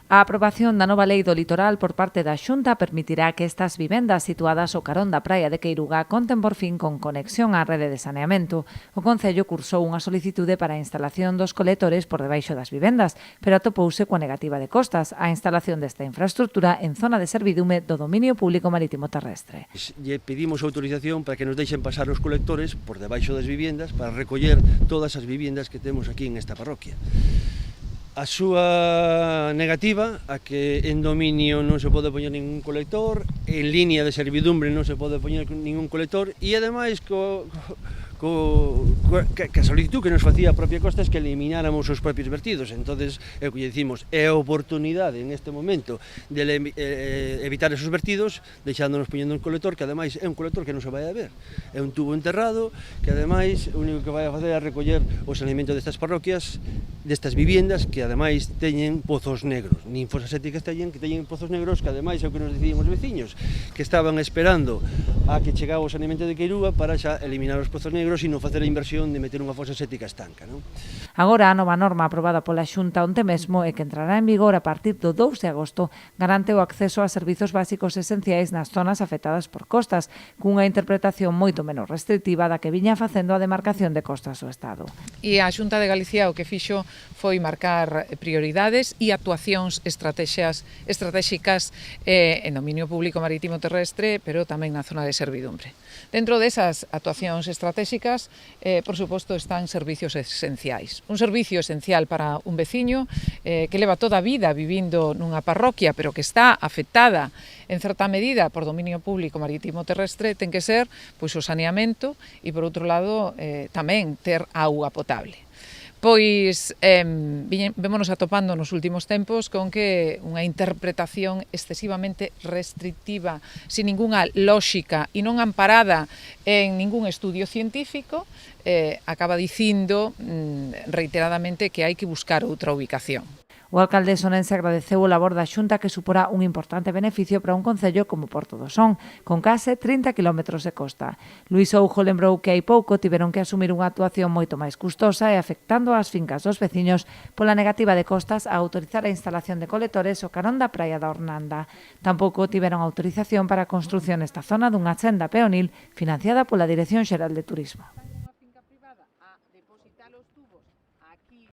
A aprobación da nova lei do litoral por parte da Xunta permitirá que estas vivendas situadas ao carón da praia de Queiruga conten por fin con conexión á rede de saneamento. O Concello cursou unha solicitude para a instalación dos colectores por debaixo das vivendas, pero atopouse coa negativa de costas a instalación desta infraestructura en zona de servidume do dominio público marítimo terrestre. Lle pedimos autorización para que nos deixen pasar os colectores por debaixo das vivendas para recoller todas as vivendas que temos aquí en esta parroquia. A súa negativa a que en dominio non se pode poñer ningún colector, en línea de servidumbre non se pode poñer ningún colector e ademais que a solicitud que nos facía a propia Costa é que elimináramos os propios vertidos. Entonces, é o que dicimos, é a oportunidade en este momento de evitar esos vertidos, deixándonos poñendo un colector que ademais é un colector que non se vai a ver. É un tubo enterrado que ademais o único que vai a facer é recoller o saneamento destas parroquias, destas viviendas que ademais teñen pozos negros, nin fosas sépticas teñen, que teñen pozos negros que ademais é o que nos dicían os veciños, que estaban esperando a que chegaba o saneamento de Queiruga para xa eliminar os pozos negros e non facer a inversión de meter unha fosa séptica estanca, non? Agora, a nova norma aprobada pola Xunta onte mesmo e que entrará en vigor a partir do 2 de agosto garante o acceso a servizos básicos esenciais nas zonas afectadas por costas, cunha interpretación moito menos restrictiva da que viña facendo a demarcación de costas do Estado. E a Xunta de Galicia o que fixo foi marcar prioridades e actuacións estratégicas en dominio público marítimo terrestre, pero tamén na zona de servidumbre. Dentro desas actuacións estratégicas, por suposto, están servicios esenciais. Un servicio esencial para un veciño que leva toda a vida vivindo nunha parroquia, pero que está afectada en certa medida por dominio público marítimo terrestre, ten que ser pois, o saneamento e, por outro lado, tamén ter auga potable. Pois vémonos atopando nos últimos tempos con que unha interpretación excesivamente restrictiva, sin ningunha lóxica e non amparada en ningún estudio científico, acaba dicindo reiteradamente que hai que buscar outra ubicación. O alcalde sonense agradeceu o labor da Xunta que suporá un importante beneficio para un concello como Porto do Son, con case 30 km de costa. Luís Oujo lembrou que hai pouco tiveron que asumir unha actuación moito máis custosa e afectando ás fincas dos veciños pola negativa de costas a autorizar a instalación de colectores ao carón da praia da Hornanda. Tampouco tiveron autorización para a construción nesta zona dunha senda peonil financiada pola Dirección Xeral de Turismo.